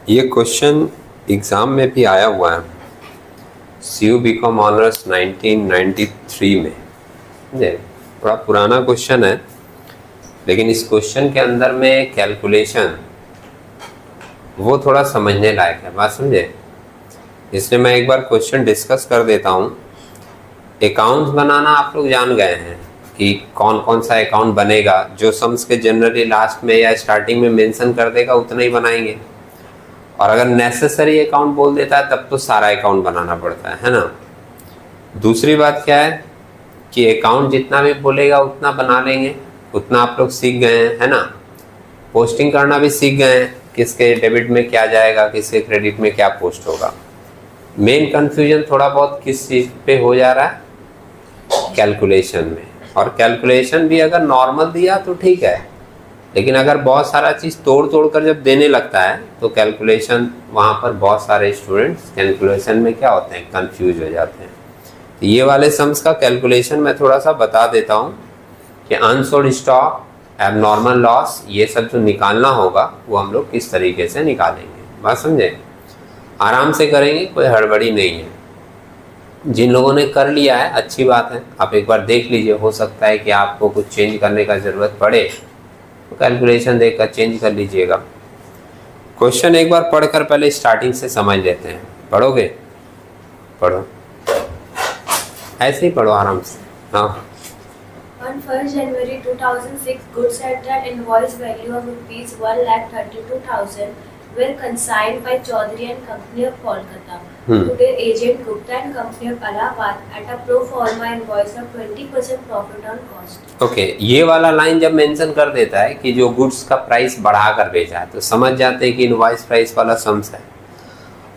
ये question exam में भी आया हुआ है। CU BCom ऑनर्स 1993 में। समझे, थोड़ा पुराना क्वेश्चन है, लेकिन इस क्वेश्चन के अंदर में कैलकुलेशन वो थोड़ा समझने लायक है। बात समझे, इसलिए मैं एक बार क्वेश्चन डिस्कस कर देता हूँ। अकाउंट्स बनाना आप लोग जान गए हैं कि कौन कौन सा अकाउंट बनेगा। जो सम्स के जनरली लास्ट में या स्टार्टिंग में मेंशन कर देगा उतना ही बनाएंगे, और अगर नेसेसरी अकाउंट बोल देता है तब तो सारा अकाउंट बनाना पड़ता है ना। दूसरी बात क्या है कि अकाउंट जितना भी बोलेगा उतना बना लेंगे, उतना आप लोग सीख गए हैं, है ना। पोस्टिंग करना भी सीख गए हैं, किसके डेबिट में क्या जाएगा, किसके क्रेडिट में क्या पोस्ट होगा। मेन कंफ्यूजन थोड़ा बहुत किस चीज़ पे हो जा रहा है, कैलकुलेशन में। और कैलकुलेशन भी अगर नॉर्मल दिया तो ठीक है, लेकिन अगर बहुत सारा चीज़ तोड़ तोड़ कर जब देने लगता है तो कैलकुलेशन, वहाँ पर बहुत सारे स्टूडेंट्स कैलकुलेशन में क्या होते हैं, कंफ्यूज हो जाते हैं। तो ये वाले सम्स का कैलकुलेशन मैं थोड़ा सा बता देता हूँ कि अनसोल्ड स्टॉक, एबनॉर्मल लॉस, ये सब जो निकालना होगा वो हम लोग किस तरीके से निकालेंगे। बात समझे, आराम से करेंगे, कोई हड़बड़ी नहीं है। जिन लोगों ने कर लिया है अच्छी बात है, आप एक बार देख लीजिए, हो सकता है कि आपको कुछ चेंज करने का ज़रूरत पड़े तो कैलकुलेशन देखकर चेंज कर लीजिएगा। क्वेश्चन एक बार पढ़कर पहले स्टार्टिंग से समझ लेते हैं। पढ़ोगे? पढ़ो, ऐसे ही पढ़ो आराम से। हाँ। On 1st January 2006, goods at an invoice value of rupees 1,32,000 were consigned by Chaudhary and Company of Kolkata to their agent Gupta and Company of Allahabad at a pro forma invoice of 20% profit on cost. Okay, ये वाला line जब mention कर देता है कि जो goods का price बढ़ा कर बेचा है तो समझ जाते हैं कि इनवॉइस प्राइस वाला सम्स है,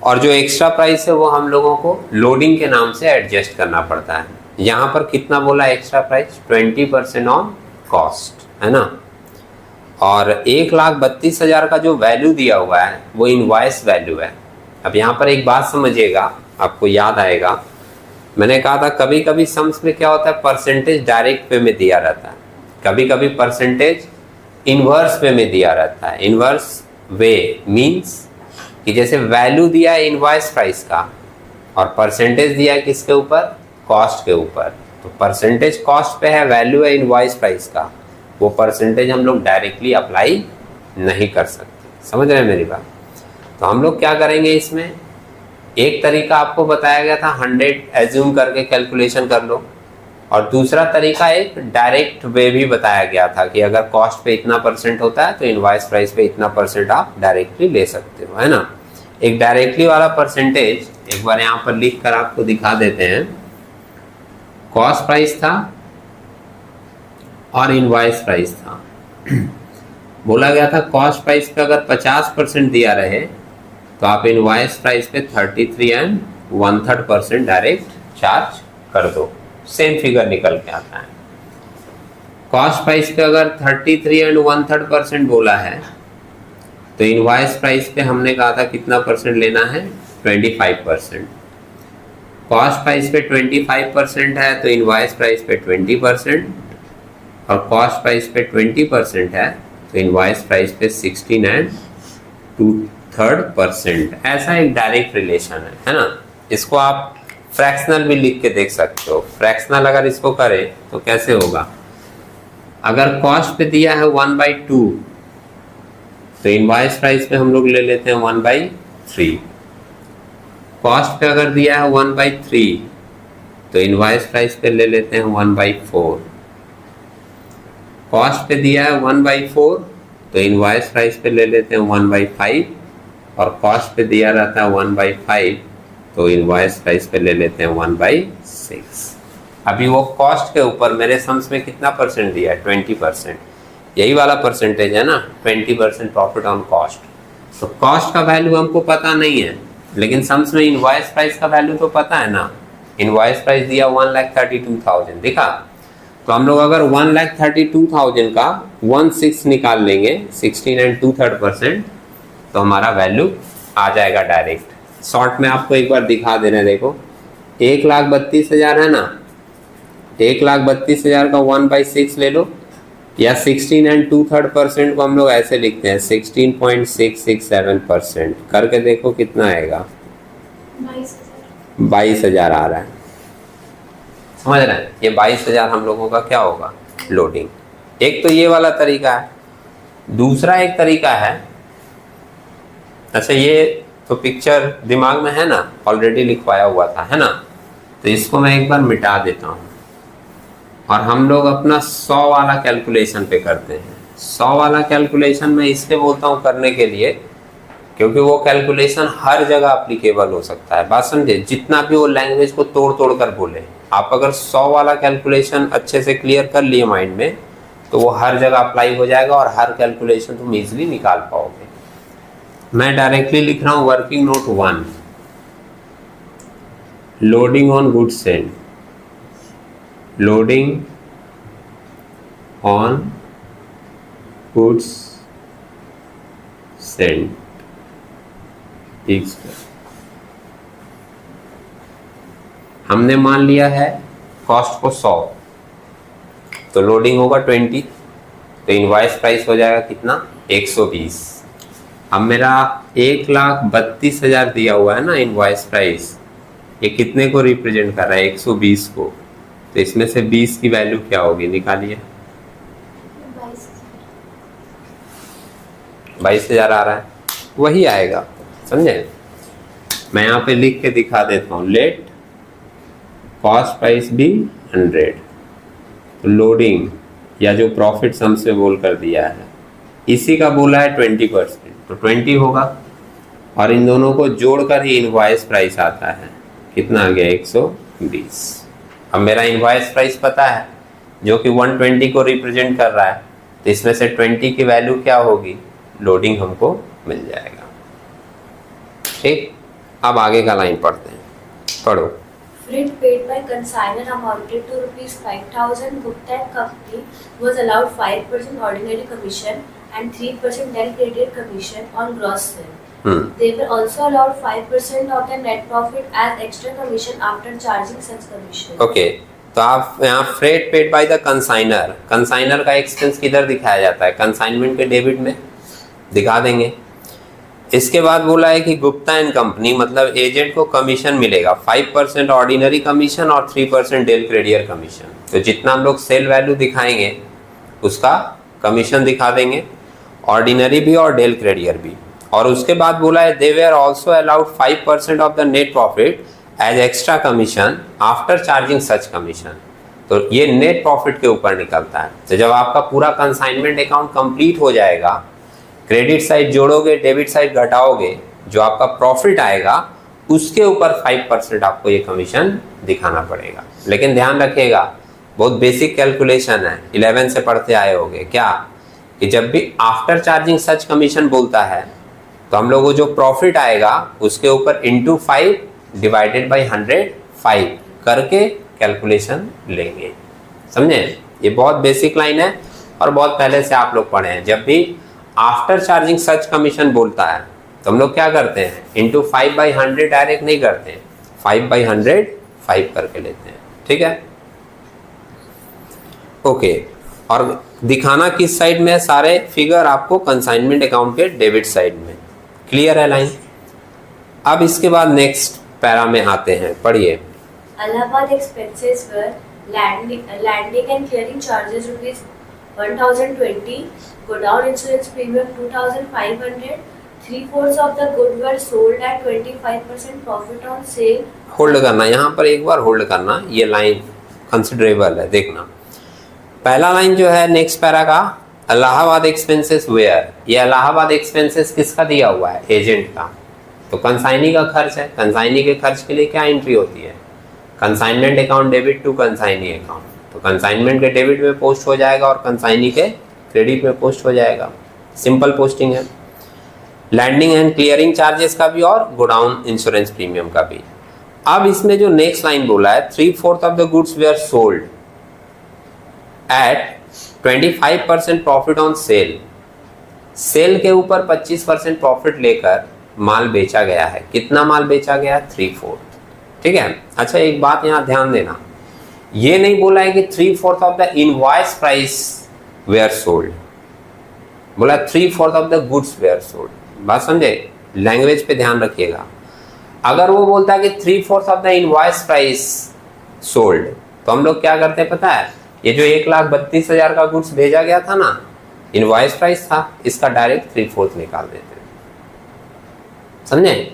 और जो एक्स्ट्रा प्राइस है वो हम लोगों को लोडिंग के नाम से एडजस्ट करना पड़ता है। यहाँ पर कितना बोला एक्स्ट्रा प्राइस, 20% ऑन कॉस्ट, है ना। और 1,32,000 का जो वैल्यू दिया हुआ है वो इनवॉइस वैल्यू है। अब यहाँ पर एक बात समझिएगा, आपको याद आएगा, मैंने कहा था कभी कभी सम्स में क्या होता है, परसेंटेज डायरेक्ट पे में दिया रहता है, कभी कभी परसेंटेज इन्वर्स पे में दिया रहता है। इन्वर्स वे मीन्स कि जैसे वैल्यू दिया है इनवॉइस प्राइस का और परसेंटेज दिया है किसके ऊपर, कॉस्ट के ऊपर। तो परसेंटेज कॉस्ट पे है, वैल्यू है इनवॉइस प्राइस का, वो परसेंटेज हम लोग डायरेक्टली अप्लाई नहीं कर सकते। समझ रहे हैं मेरी बात। तो हम लोग क्या करेंगे, इसमें एक तरीका आपको बताया गया था 100 एज्यूम करके कैलकुलेशन कर लो, और दूसरा तरीका एक डायरेक्ट वे भी बताया गया था कि अगर कॉस्ट पे इतना परसेंट होता है तो इनवॉइस प्राइस पे इतना परसेंट आप डायरेक्टली ले सकते हो, है ना। एक डायरेक्टली वाला परसेंटेज एक बार यहाँ पर लिख कर आपको दिखा देते हैं। कॉस्ट प्राइस था और इनवॉइस प्राइस था। बोला गया था कॉस्ट प्राइस पे अगर 50% दिया रहे तो आप इनवॉइस प्राइस पे 33 एंड 1/3% डायरेक्ट चार्ज कर दो, सेम फिगर निकल के आता है। कॉस्ट प्राइस पे अगर 33 एंड 1/3% बोला है तो इनवॉइस प्राइस पे हमने कहा था कितना परसेंट लेना है, 25%। कॉस्ट प्राइस पे 25% है तो इनवॉइस प्राइस पे 20%, और कॉस्ट प्राइस पे 20% है तो इनवॉइस प्राइस पे 16 एंड 2/3%। ऐसा एक डायरेक्ट रिलेशन है ना। इसको आप फ्रैक्शनल भी लिख के देख सकते हो। फ्रैक्शनल अगर इसको करें तो कैसे होगा, अगर कॉस्ट पे दिया है 1/2 तो इनवॉइस प्राइस पे हम लोग ले लेते हैं 1/3। कॉस्ट पे अगर दिया है 1/3 तो इनवॉइस प्राइस पे ले लेते हैं 1/4। कॉस्ट पे दिया है 1/4 तो इनवॉइस प्राइस पे ले लेते हैं 1/5, और कॉस्ट पे दिया रहता है 1/5 तो इनवॉइस प्राइस पे ले लेते हैं 1/6। अभी वो कॉस्ट के ऊपर मेरे सम्स में कितना परसेंट दिया है, 20%। यही वाला परसेंटेज है ना, 20% प्रॉफिट ऑन कॉस्ट। तो कॉस्ट का वैल्यू हमको पता नहीं है, लेकिन सम्स में इनवॉइस प्राइस का वैल्यू तो पता है ना। इनवॉइस प्राइस दिया 1,32,000 दिखा, तो हम लोग अगर 1,32,000 का 1/6 निकाल लेंगे, 16 एंड 2/3%, तो हमारा वैल्यू आ जाएगा डायरेक्ट। शॉर्ट में आपको एक बार दिखा दे रहे हैं, देखो 1,32,000 है ना, 1,32,000 का 1/6 ले लो या 16 एंड 2/3% को हम लोग ऐसे लिखते हैं 16.667%। करके देखो कितना आएगा, 22,000 आ रहा है। समझ रहे हैं, ये 22,000 हम लोगों का क्या होगा, लोडिंग। एक तो ये वाला तरीका है। दूसरा एक तरीका है, अच्छा ये तो पिक्चर दिमाग में है ना, ऑलरेडी लिखवाया हुआ था, है ना, तो इसको मैं एक बार मिटा देता हूँ और हम लोग अपना 100 वाला कैलकुलेशन पे करते हैं। 100 वाला कैलकुलेशन मैं इसलिए बोलता हूँ करने के लिए क्योंकि वो कैलकुलेशन हर जगह अप्लीकेबल हो सकता है। बात समझे, जितना भी वो लैंग्वेज को तोड़ तोड़ कर बोले, आप अगर 100 वाला कैलकुलेशन अच्छे से क्लियर कर लिए माइंड में तो वो हर जगह अप्लाई हो जाएगा और हर कैलकुलेशन तुम इजीली निकाल पाओगे। मैं डायरेक्टली लिख रहा हूँ working note 1, loading on goods send, loading on goods send हमने मान लिया है कॉस्ट को 100, तो लोडिंग होगा 20, तो इनवॉइस प्राइस हो जाएगा कितना, 120। अब मेरा 1,32,000 दिया हुआ है ना इनवॉइस प्राइस, ये कितने को रिप्रेजेंट कर रहा है, 120 को, तो इसमें से 20 की वैल्यू क्या होगी, निकालिए। 22,000 आ रहा है, वही आएगा, समझे। मैं यहाँ पे लिख के दिखा देता हूँ, लेट कॉस्ट प्राइस बी 100, तो लोडिंग या जो प्रॉफिट सम से बोल कर दिया है इसी का बोला है 20%, तो 20 होगा और इन दोनों को जोड़कर ही इनवॉइस प्राइस आता है, कितना आ गया, 120। अब मेरा इनवॉइस प्राइस पता है जो कि 120 को रिप्रेजेंट कर रहा है, तो इसमें से 20 की वैल्यू क्या होगी, लोडिंग हमको मिल जाएगा। ठीक, अब आगे का लाइन पढ़ते हैं, पढ़ो। Freight paid by consignor amounted to rupees 5,000. Gupta and Company was allowed 5% ordinary commission and 3% then credited commission on gross sale. They were also allowed 5% of the net profit as extra commission after charging such commission. Okay, तो आप यहाँ freight paid by the consignor, consignor का expense किधर दिखाया जाता है, consignment के debit में दिखा देंगे। इसके बाद बोला है कि गुप्ता एंड कंपनी मतलब एजेंट को कमीशन मिलेगा 5% ऑर्डिनरी कमीशन और 3% डेल क्रेडियर कमीशन। तो जितना हम लोग सेल वैल्यू दिखाएंगे उसका कमीशन दिखा देंगे, ऑर्डिनरी भी और डेल क्रेडियर भी। और उसके बाद बोला है they were also allowed 5% of the net profit as extra commission after charging such commission. तो ये नेट प्रॉफिट के ऊपर निकलता है। तो जब आपका पूरा कंसाइनमेंट अकाउंट कंप्लीट हो जाएगा, क्रेडिट साइड जोड़ोगे, डेबिट साइड घटाओगे, जो आपका प्रॉफिट आएगा उसके ऊपर 5% आपको ये कमीशन दिखाना पड़ेगा। लेकिन ध्यान रखिएगा, बहुत बेसिक कैलकुलेशन है, 11 से पढ़ते आए होंगे क्या, कि जब भी आफ्टर चार्जिंग सच कमीशन बोलता है तो हम लोग को जो प्रॉफिट आएगा उसके ऊपर इंटू 5 डिवाइडेड बाई 105 करके कैलकुलेशन लेंगे। समझे, ये बहुत बेसिक लाइन है और बहुत पहले से आप लोग पढ़े हैं। जब भी आफ्टर चार्जिंग सच कमीशन बोलता है तो हम लोग क्या करते हैं, इंटू 5/100 डायरेक्ट नहीं करते हैं, 5/100 5 करके लेते हैं। ठीक है, ओके। और दिखाना किस साइड में है, सारे फिगर आपको कंसाइनमेंट अकाउंट के डेबिट साइड में। क्लियर है लाइन। अब इसके बाद नेक्स्ट पैरा में आते हैं, पढ़िए। Allahabad expenses were landing and clearing charges rupees 1,020, godown insurance premium 2,500, 3/4 of the goods were sold at 25% profit on sale. Hold करना, यहाँ पर एक बार होल्ड करना, ये लाइन कंसिडरेबल है, देखना। पहला लाइन जो है नेक्स्ट पैरा का, इलाहाबाद एक्सपेंसेस वेयर, ये इलाहाबाद एक्सपेंसेस किसका दिया हुआ है, एजेंट का। तो कंसाइनी का खर्च है, कंसाइनी के खर्च के लिए क्या एंट्री होती है, consignment account debit to consignee account. तो कंसाइनमेंट के डेबिट में पोस्ट हो जाएगा और कंसाइनी के क्रेडिट में पोस्ट हो जाएगा, सिंपल पोस्टिंग है। लैंडिंग एंड क्लियरिंग चार्जेस का भी और गोडाउन इंश्योरेंस प्रीमियम का भी। अब इसमें जो नेक्स्ट लाइन बोला है, 3/4 of the goods were sold at 25% profit on sale. Sale के ऊपर 25% प्रॉफिट लेकर माल बेचा गया है। कितना माल बेचा गया, 3/4। ठीक है, अच्छा एक बात यहाँ ध्यान देना, ये नहीं बोला है कि 3/4 of the invoice price were sold, बोला 3/4 of the goods were sold. बात समझे, लैंग्वेज पे ध्यान रखिएगा। अगर वो बोलता है कि 3/4 of the invoice price sold, तो हम लोग क्या करते हैं पता है, ये जो 1,32,000 का गुड्स भेजा गया था ना, इनवॉइस प्राइस था, इसका डायरेक्ट 3/4 निकाल देते हैं, समझे।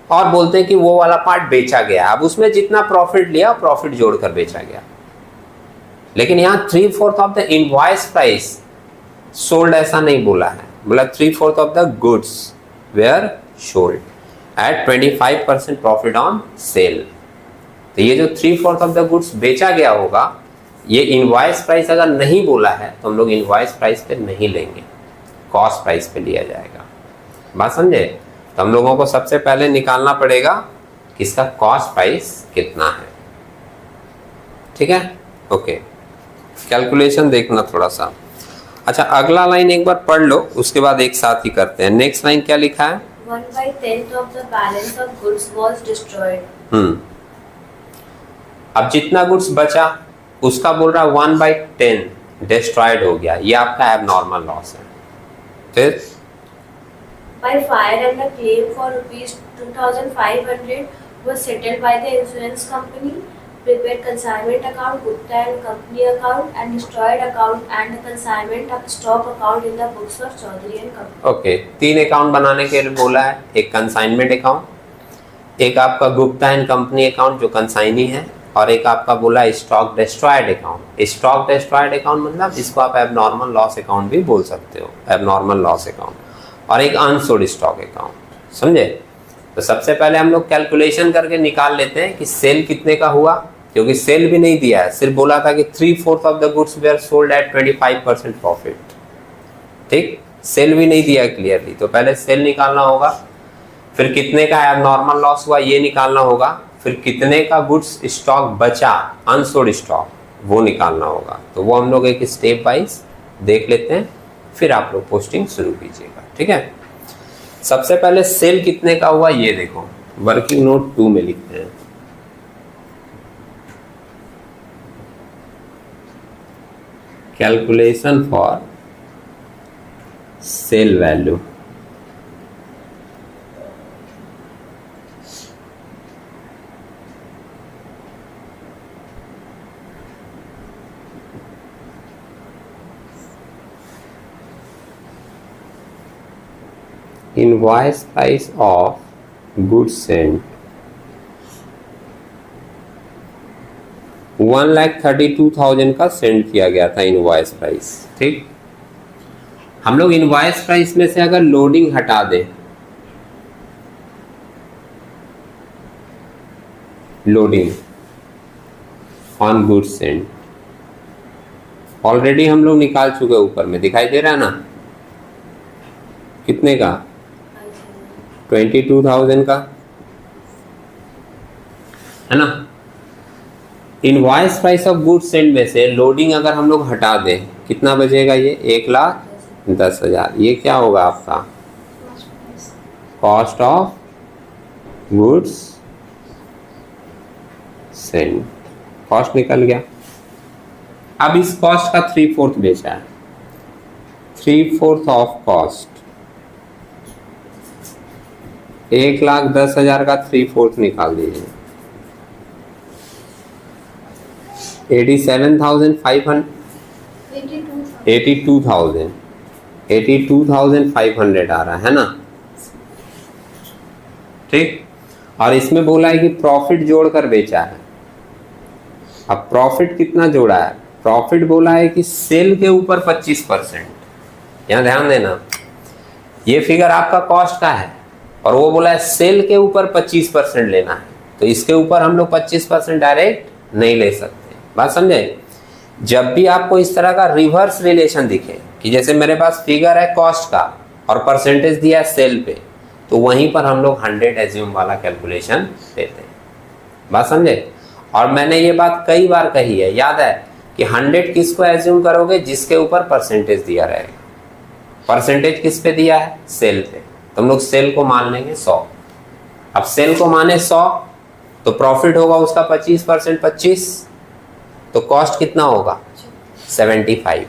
और बोलते हैं कि वो वाला पार्ट बेचा गया, अब उसमें जितना प्रॉफिट लिया प्रॉफिट जोड़कर बेचा गया। लेकिन यहाँ 3/4 of the invoice price sold ऐसा नहीं बोला है, बोला 3/4 of the goods were sold at 25% profit on sale. तो ये जो 3/4 ऑफ द गुड्स बेचा गया होगा, ये इनवॉइस प्राइस अगर नहीं बोला है तो हम लोग इनवॉइस प्राइस पे नहीं लेंगे, कॉस्ट प्राइस पे लिया जाएगा। बात समझे। तो हम लोगों को सबसे पहले निकालना पड़ेगा कि इसका कॉस्ट प्राइस कितना है, ठीक है। ओके, कैलकुलेशन देखना थोड़ा सा। अच्छा, अगला लाइन एक बार पढ़ लो, उसके बाद एक साथ ही करते हैं। नेक्स्ट लाइन क्या लिखा है, 1/10 of the balance of goods was destroyed। अब जितना गुड्स बचा उसका बोल रहा है 1/10 डिस्ट्रॉयड हो गया, ये आपका एबनॉर्मल लॉस है। फिर by fire and a claim for rupees 2,500 was settled by the insurance company, prepared consignment account, Gupta and company account, and destroyed account and the consignment of stock account in the books of Chaudhary and company। Okay, 3 account बनाने के लिए बोला है, एक consignment account, एक आपका Gupta and company account जो consignee है, और एक आपका बोला stock destroyed account. Stock destroyed account मतलब इसको आप एबनॉर्मल लॉस अकाउंट भी बोल सकते हो, एबनॉर्मल लॉस अकाउंट, और एक अनसोल्ड स्टॉक अकाउंट, समझे। तो सबसे पहले हम लोग कैलकुलेशन करके निकाल लेते हैं कि सेल कितने का हुआ, क्योंकि सेल भी नहीं दिया है, सिर्फ बोला था कि 3/4 of the goods were sold at 25% profit, ठीक। सेल भी नहीं दिया क्लियरली, तो पहले सेल निकालना होगा, फिर कितने का एबनॉर्मल लॉस हुआ ये निकालना होगा, फिर कितने का गुड्स स्टॉक बचा अनसोल्ड स्टॉक वो निकालना होगा। तो वो हम लोग एक स्टेप वाइज देख लेते हैं, फिर आप लोग पोस्टिंग शुरू कीजिएगा, ठीक है। सबसे पहले सेल कितने का हुआ ये देखो, वर्किंग नोट 2 में लिखते हैं। Calculation for sale value, invoice price of goods Saint 1,32,000 का सेंड किया गया था इनवॉइस प्राइस, ठीक। हम लोग इनवॉइस प्राइस में से अगर लोडिंग हटा दें, loading on goods Saint already हम लोग निकाल चुके, ऊपर में दिखाई दे रहा है ना, कितने का, 22,000 का, है ना। Invoice price of goods send में से लोडिंग अगर हम लोग हटा दें, कितना बचेगा, ये 1,10,000। ये क्या होगा आपका cost of goods send, cost निकल गया। अब इस कॉस्ट का 3/4 बेचा है, 3/4 ऑफ कॉस्ट, 1,10,000 का 3/4 निकाल दीजिए, 82,500 आ रहा है ना, ठीक। और इसमें बोला है कि प्रॉफिट जोड़कर बेचा है। अब प्रॉफिट कितना जोड़ा है, प्रॉफिट बोला है कि सेल के ऊपर 25%, यहाँ ध्यान देना, ये फिगर आपका कॉस्ट का है और वो बोला है सेल के ऊपर 25% लेना है, तो इसके ऊपर हम लोग 25% डायरेक्ट नहीं ले सकते। बात समझे। जब भी आपको इस तरह का रिवर्स रिलेशन दिखे कि जैसे मेरे पास फिगर है कॉस्ट का और परसेंटेज दिया है सेल पे, तो वहीं पर हम लोग 100 एज्यूम वाला कैलकुलेशन देते हैं। बात समझे। और मैंने ये बात कई बार कही है, याद है कि 100 किसको एज्यूम करोगे, जिसके ऊपर परसेंटेज दिया रहेगा। परसेंटेज किस पे दिया है, सेल पे, तो हम लोग सेल को मान लेंगे 100। अब सेल को माने 100 तो प्रॉफिट होगा उसका 25%, 25, तो कॉस्ट कितना होगा 75।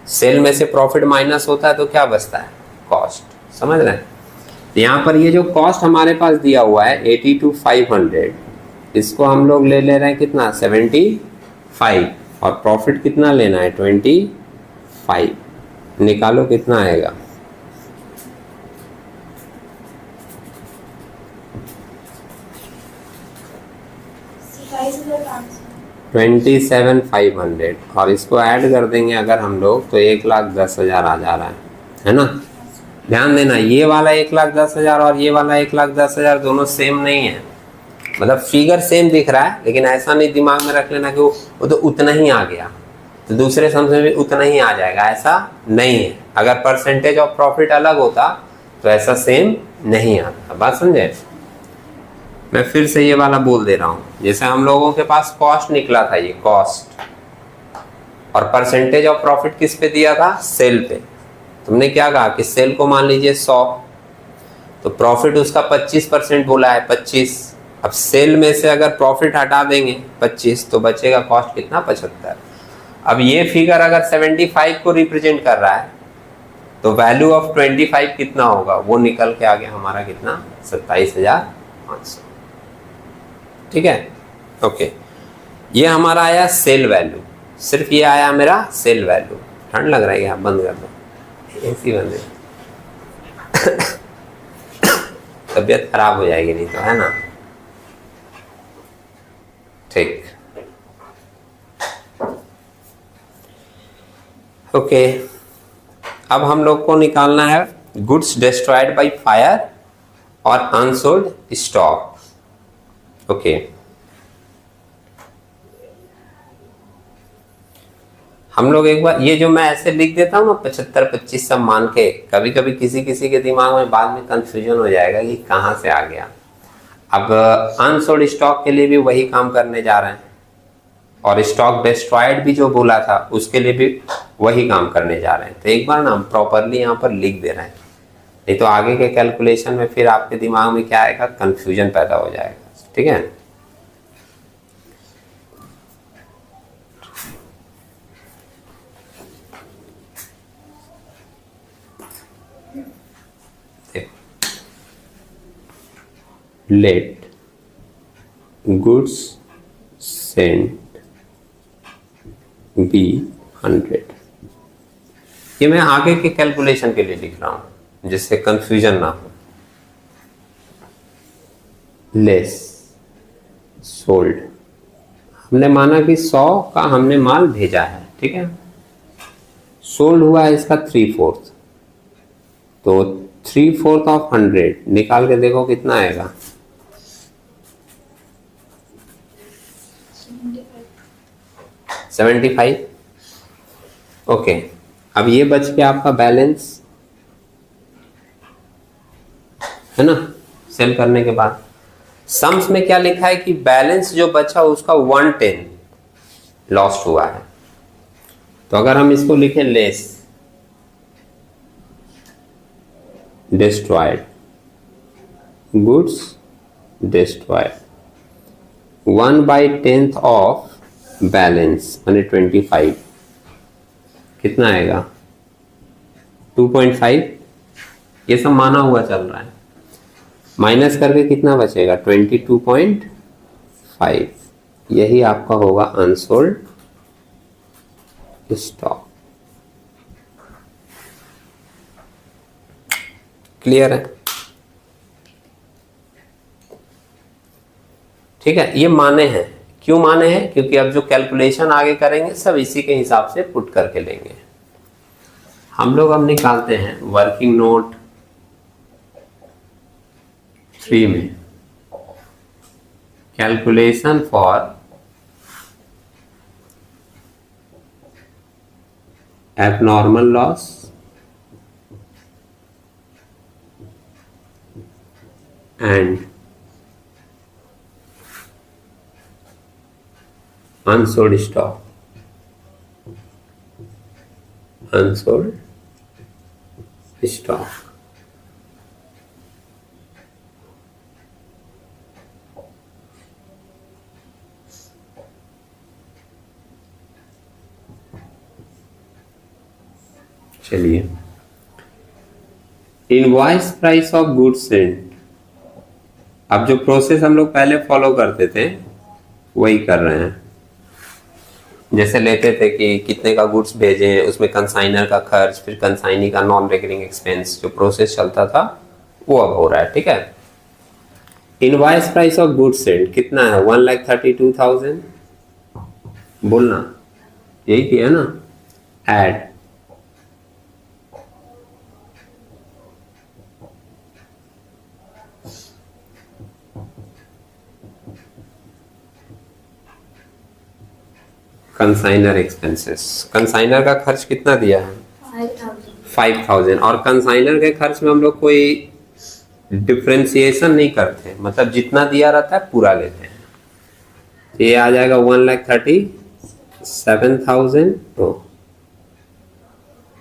सेल में से प्रॉफिट माइनस होता है तो क्या बचता है? कॉस्ट। समझ रहे हैं? तो यहाँ पर ये जो कॉस्ट हमारे पास दिया हुआ है 80 to 500, इसको हम लोग ले रहे हैं कितना? 75, और प्रॉफिट कितना लेना है? 25। निकालो कितना आएगा? 27,500, और इसको ऐड कर देंगे अगर हम लोग तो 1,10,000 आ जा रहा है ना? ध्यान देना, ये वाला 1,10,000 और ये वाला 1,10,000 दोनों सेम नहीं है, मतलब फिगर सेम दिख रहा है, लेकिन ऐसा नहीं दिमाग में रख लेना कि वो तो उतना ही आ गया तो दूसरे सम में भी उतना ही आ जाएगा, ऐसा नहीं है। अगर परसेंटेज ऑफ प्रॉफिट अलग होता तो ऐसा सेम नहीं आता। बात समझे? मैं फिर से ये वाला बोल दे रहा हूँ, जैसे हम लोगों के पास कॉस्ट निकला था, ये कॉस्ट, और परसेंटेज ऑफ प्रॉफिट किस पे दिया था? सेल पे। तुमने क्या कहा कि सेल को मान लीजिए 100, तो प्रॉफिट उसका 25% बोला है, 25। अब सेल में से अगर प्रॉफिट हटा देंगे 25 तो बचेगा कॉस्ट कितना? 75। अब ये फिगर अगर 75 को रिप्रेजेंट कर रहा है तो वैल्यू ऑफ 25 कितना होगा? वो निकल के आ गया हमारा कितना? 27,500। ठीक है, ओके। ये हमारा आया सेल वैल्यू, सिर्फ ये आया मेरा सेल वैल्यू। ठंड लग रहा है क्या? बंद कर दो एसी, बंद है। तबीयत खराब हो जाएगी नहीं तो, है ना? ठीक, ओके। अब हम लोग को निकालना है गुड्स डिस्ट्रॉयड बाय फायर और अनसोल्ड स्टॉक। ओके, हम लोग एक बार ये जो मैं ऐसे लिख देता हूँ ना 75-25 सब मान के, कभी कभी किसी किसी के दिमाग में बाद में कंफ्यूजन हो जाएगा कि कहाँ से आ गया। अब अनसोल्ड स्टॉक के लिए भी वही काम करने जा रहे हैं, और स्टॉक डिस्ट्रॉयड भी जो बोला था उसके लिए भी वही काम करने जा रहे हैं। तो एक बार ना हम प्रॉपरली यहाँ पर लिख दे रहे हैं, नहीं तो आगे के कैलकुलेशन में फिर आपके दिमाग में क्या आएगा? कंफ्यूजन पैदा हो जाएगा। ठीक है, लेट गुड्स सेंट बी 100। ये मैं आगे के कैलकुलेशन के लिए लिख रहा हूं जिससे कंफ्यूजन ना हो। लेस सोल्ड, हमने माना कि 100 का हमने माल भेजा है, ठीक है। सोल्ड हुआ है इसका 3/4, तो 3/4 ऑफ 100 निकाल के देखो कितना आएगा? 75। ओके, अब ये बच गया आपका बैलेंस, है ना? सेल करने के बाद सम्स में क्या लिखा है कि बैलेंस जो बचा उसका 1/10 लॉस्ट हुआ है। तो अगर हम इसको लिखें less destroyed goods destroyed 1/10 of balance यानी 25, कितना आएगा? 2.5। ये सब माना हुआ चल रहा है, माइनस करके कितना बचेगा? 22.5। यही आपका होगा अनसोल्ड स्टॉक। क्लियर है? ठीक है, ये माने हैं। क्यों माने हैं? क्योंकि अब जो कैलकुलेशन आगे करेंगे सब इसी के हिसाब से पुट करके लेंगे। हम लोग अब निकालते हैं वर्किंग नोट 3 में calculation for abnormal loss and unsold stock, unsold stock। चलिए, invoice price of goods Saint. अब जो प्रोसेस हम लोग पहले फॉलो करते थे वही कर रहे हैं। जैसे लेते थे कि कितने का गुड्स भेजे, उसमें कंसाइनर का खर्च, फिर कंसाइनी का नॉन रेकरिंग एक्सपेंस, जो प्रोसेस चलता था वो अब हो रहा है। ठीक है, invoice price of goods Saint कितना है? 1,32,000। बोलना, यही किया ना, ऐड कंसाइनर एक्सपेंसेस। कंसाइनर का खर्च कितना दिया है? 5,000। और कंसाइनर के खर्च में हम लोग कोई डिफ्रेंसिएशन नहीं करते, मतलब जितना दिया रहता है पूरा लेते हैं। ये आ जाएगा 1,37,000, तो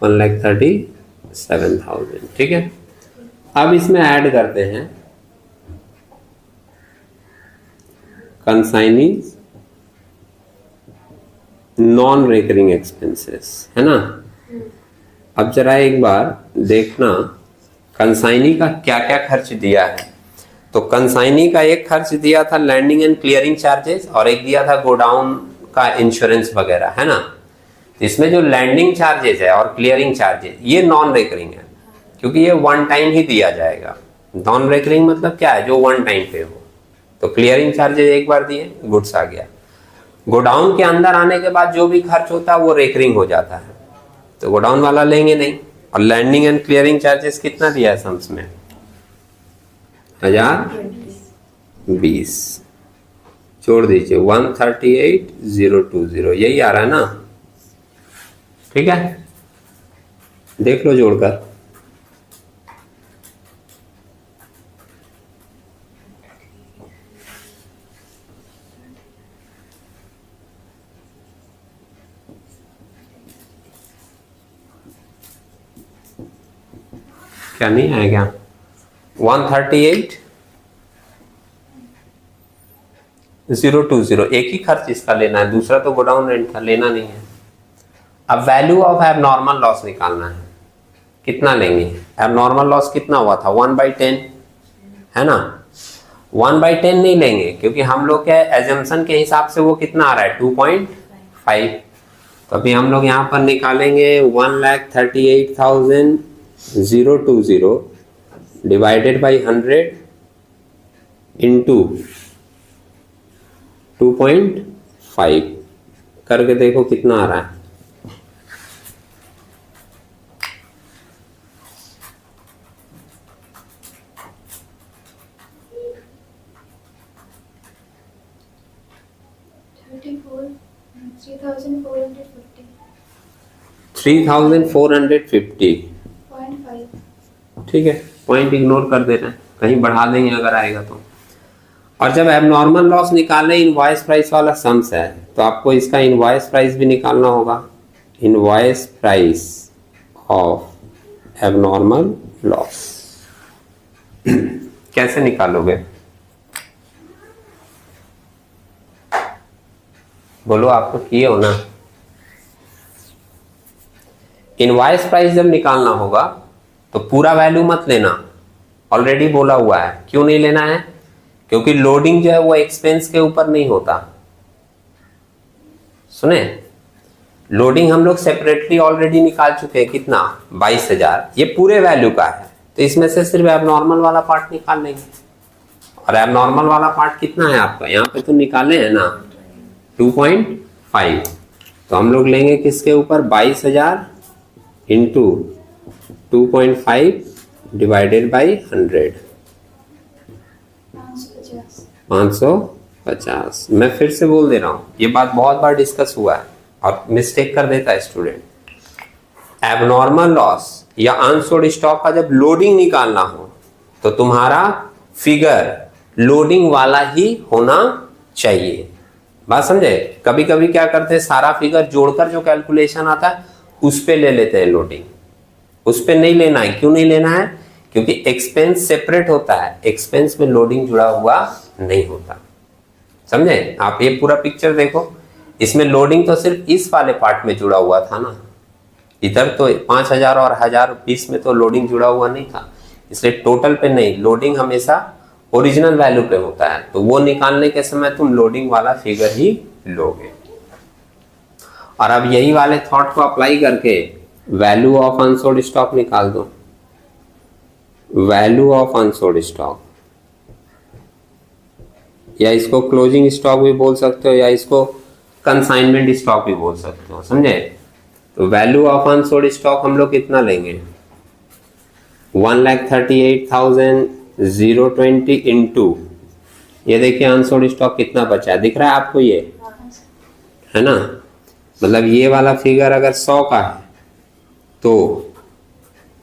1,37,000। ठीक है, अब इसमें ऐड करते हैं कंसाइनी नॉन रेकरिंग एक्सपेंसेस, है ना। अब जरा एक बार देखना कंसाइनी का क्या क्या खर्च दिया है। तो कंसाइनी का एक खर्च दिया था लैंडिंग एंड क्लियरिंग चार्जेस, और एक दिया था गोडाउन का इंश्योरेंस वगैरह, है ना। तो इसमें जो लैंडिंग चार्जेस है और क्लियरिंग चार्जेस ये नॉन रेकरिंग है, क्योंकि ये वन टाइम ही दिया जाएगा। नॉन रेकरिंग मतलब क्या है? जो वन टाइम पे हो। तो क्लियरिंग चार्जेस एक बार दिए, गुड्स आ गया। गोडाउन के अंदर आने के बाद जो भी खर्च होता है वो रेकरिंग हो जाता है, तो गोडाउन वाला लेंगे नहीं। और लैंडिंग एंड क्लियरिंग चार्जेस कितना दिया है सम्स में? 1,020। जोड़ दीजिए 138,020, यही आ रहा है ना। ठीक है, देख लो जोड़कर। क्या नहीं आएगा? 138,020, एक ही खर्च इसका लेना है, दूसरा तो गोडाउन रेंट था, लेना नहीं है। अब वैल्यू ऑफ एबनॉर्मल लॉस निकालना है। कितना लेंगे? एबनॉर्मल लॉस कितना हुआ था? 1/10, है ना। 1/10 नहीं लेंगे, क्योंकि हम लोग के एजम्पशन के हिसाब से वो कितना आ रहा है? 2.5। तो अभी हम लोग यहाँ पर निकालेंगे 1,38,020 डिवाइडेड बाई 100 इंटू 2.5 करके देखो कितना आ रहा है। $3,450। ठीक है, पॉइंट इग्नोर कर देना है, कहीं बढ़ा देंगे अगर आएगा तो। और जब एबनॉर्मल लॉस निकालने इनवॉइस प्राइस वाला सम्स है, तो आपको इसका इनवॉइस प्राइस भी निकालना होगा। Invoice price of abnormal loss कैसे निकालोगे? बोलो, आपको किए हो ना। इनवॉइस प्राइस जब निकालना होगा तो पूरा वैल्यू मत लेना, ऑलरेडी बोला हुआ है। क्यों नहीं लेना है? क्योंकि लोडिंग जो है वो एक्सपेंस के ऊपर नहीं होता। सुने, लोडिंग हम लोग सेपरेटली ऑलरेडी निकाल चुके हैं। कितना? 22,000। ये पूरे वैल्यू का है, तो इसमें से सिर्फ एबनॉर्मल वाला पार्ट निकाल लेंगे। और एबनॉर्मल वाला पार्ट कितना है आपका? यहाँ पे तो निकाले है ना, 2.5। तो हम लोग लेंगे किसके ऊपर? 22,000 इंटू 2.5 डिवाइडेड बाई 100, 550। मैं फिर से बोल दे रहा हूं, ये बात बहुत बार डिस्कस हुआ है और मिस्टेक कर देता है स्टूडेंट। एबनॉर्मल लॉस या अनसोल्ड स्टॉक का जब लोडिंग निकालना हो तो तुम्हारा फिगर लोडिंग वाला ही होना चाहिए। बात समझे? कभी कभी क्या करते हैं, सारा फिगर जोड़कर जो कैलकुलेशन आता है उस पे ले लेते हैं लोडिंग। उस पे नहीं लेना है। क्यों नहीं लेना है? क्योंकि एक्सपेंस सेपरेट होता है, एक्सपेंस में लोडिंग जुड़ा हुआ नहीं होता। समझे? आप ये पूरा पिक्चर देखो, इसमें लोडिंग तो सिर्फ इस वाले पार्ट में जुड़ा हुआ था ना, इधर तो 5,000 और 1,020 में तो लोडिंग जुड़ा हुआ नहीं था, इसलिए टोटल पे नहीं, लोडिंग हमेशा ओरिजिनल वैल्यू पे होता है, तो वो निकालने के समय तुम लोडिंग वाला फिगर ही लोगे। और अब यही वाले थॉट को अप्लाई करके वैल्यू ऑफ अनसोल्ड स्टॉक निकाल दो। वैल्यू ऑफ अनसोल्ड स्टॉक, या इसको क्लोजिंग स्टॉक भी बोल सकते हो, या इसको कंसाइनमेंट स्टॉक भी बोल सकते हो, समझे। तो वैल्यू ऑफ अनसोल्ड स्टॉक हम लोग कितना लेंगे, 1,38,020 इंटू, ये देखिए अनसोल्ड स्टॉक कितना बचा है, दिख रहा है आपको, ये है ना। मतलब ये वाला फिगर अगर 100 का है तो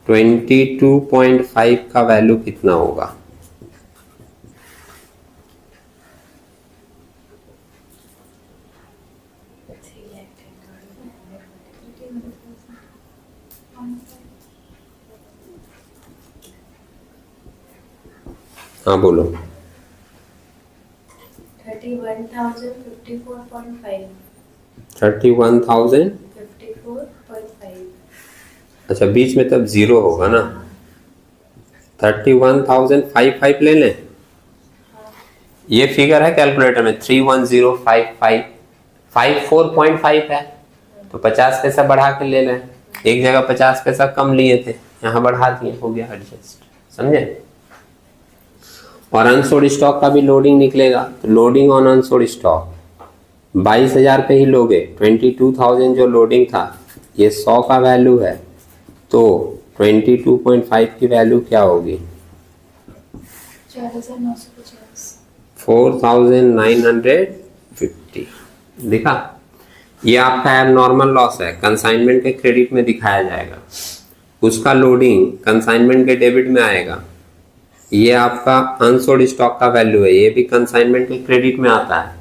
22.5 का वैल्यू कितना होगा, हाँ बोलो। 31,054.5। 31,000, 54.5। अच्छा बीच में तब जीरो होगा ना, 31,055 ले लें। ये फिगर है कैलकुलेटर में 31055, 54.5 है, तो 50 पैसा बढ़ा के ले लें, एक जगह 50 पैसा कम लिए थे, यहाँ बढ़ा दिए, हो गया एडजस्ट, समझे। और अनसोल्ड स्टॉक का भी लोडिंग निकलेगा, तो लोडिंग ऑन अनसोल्ड स्टॉक 22,000 पे ही लोगे, 22,000 जो लोडिंग था, ये 100 का वैल्यू है, तो 22.5 की वैल्यू क्या होगी, 4,950। देखा, ये आपका एबनॉर्मल लॉस है, कंसाइनमेंट के क्रेडिट में दिखाया जाएगा, उसका लोडिंग कंसाइनमेंट के डेबिट में आएगा। ये आपका अनसोल्ड स्टॉक का वैल्यू है, ये भी कंसाइनमेंट के क्रेडिट में आता है,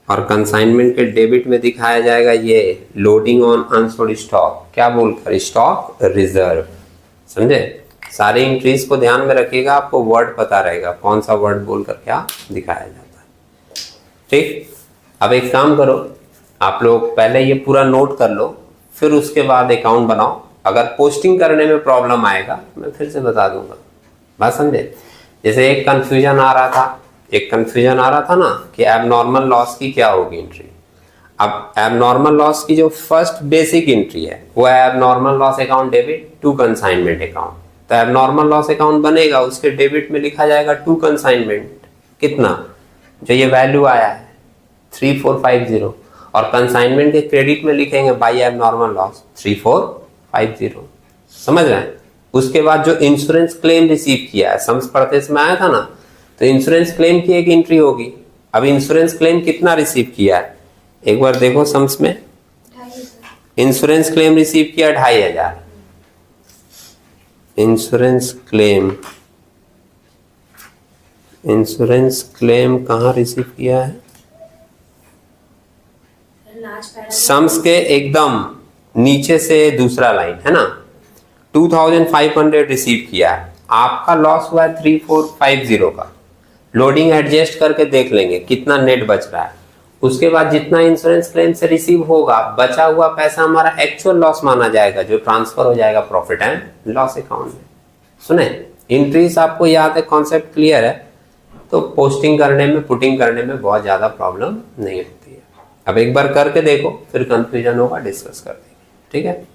और कंसाइनमेंट के डेबिट में दिखाया जाएगा ये लोडिंग ऑन अनसोल्ड स्टॉक, क्या बोलकर, स्टॉक रिजर्व, समझे। सारी एंट्रीज को ध्यान में रखिएगा, आपको वर्ड पता रहेगा कौन सा वर्ड बोलकर क्या दिखाया जाता है, ठीक। अब एक काम करो, आप लोग पहले ये पूरा नोट कर लो, फिर उसके बाद अकाउंट बनाओ। अगर पोस्टिंग करने में प्रॉब्लम आएगा मैं फिर से बता दूंगा, बात समझे। जैसे एक कंफ्यूजन आ रहा था ना कि एबनॉर्मल लॉस की क्या होगी एंट्री। अब एबनॉर्मल लॉस की जो फर्स्ट बेसिक एंट्री है वो है abnormal loss account debit to consignment account. तो एबनॉर्मल लॉस अकाउंट बनेगा, उसके डेबिट में लिखा जाएगा टू कंसाइनमेंट, कितना, जो ये वैल्यू आया है 3450, और कंसाइनमेंट के क्रेडिट में लिखेंगे बाई एबनॉर्मल लॉस 3450, समझ रहे हैं। उसके बाद जो इंश्योरेंस क्लेम रिसीव किया है, सम्स पढ़ते समय आया था ना, तो इंश्योरेंस क्लेम की एक एंट्री होगी। अब इंश्योरेंस क्लेम कितना रिसीव किया है, एक बार देखो सम्स में, इंश्योरेंस क्लेम रिसीव किया 2,500। इंश्योरेंस क्लेम कहाँ रिसीव किया है, सम्स के एकदम नीचे से दूसरा लाइन है ना, 2,500 रिसीव किया है, आपका लॉस हुआ है 3,450 का। लोडिंग एडजस्ट करके देख लेंगे कितना नेट बच रहा है, उसके बाद जितना इंश्योरेंस क्लेम से रिसीव होगा बचा हुआ पैसा हमारा एक्चुअल लॉस माना जाएगा, जो ट्रांसफर हो जाएगा प्रॉफिट एंड लॉस अकाउंट में। सुने, एंट्रीज आपको याद है, कॉन्सेप्ट क्लियर है, तो पोस्टिंग करने में, पुटिंग करने में बहुत ज्यादा प्रॉब्लम नहीं होती है। अब एक बार करके देखो, फिर कंफ्यूजन होगा डिस्कस कर देंगे, ठीक है।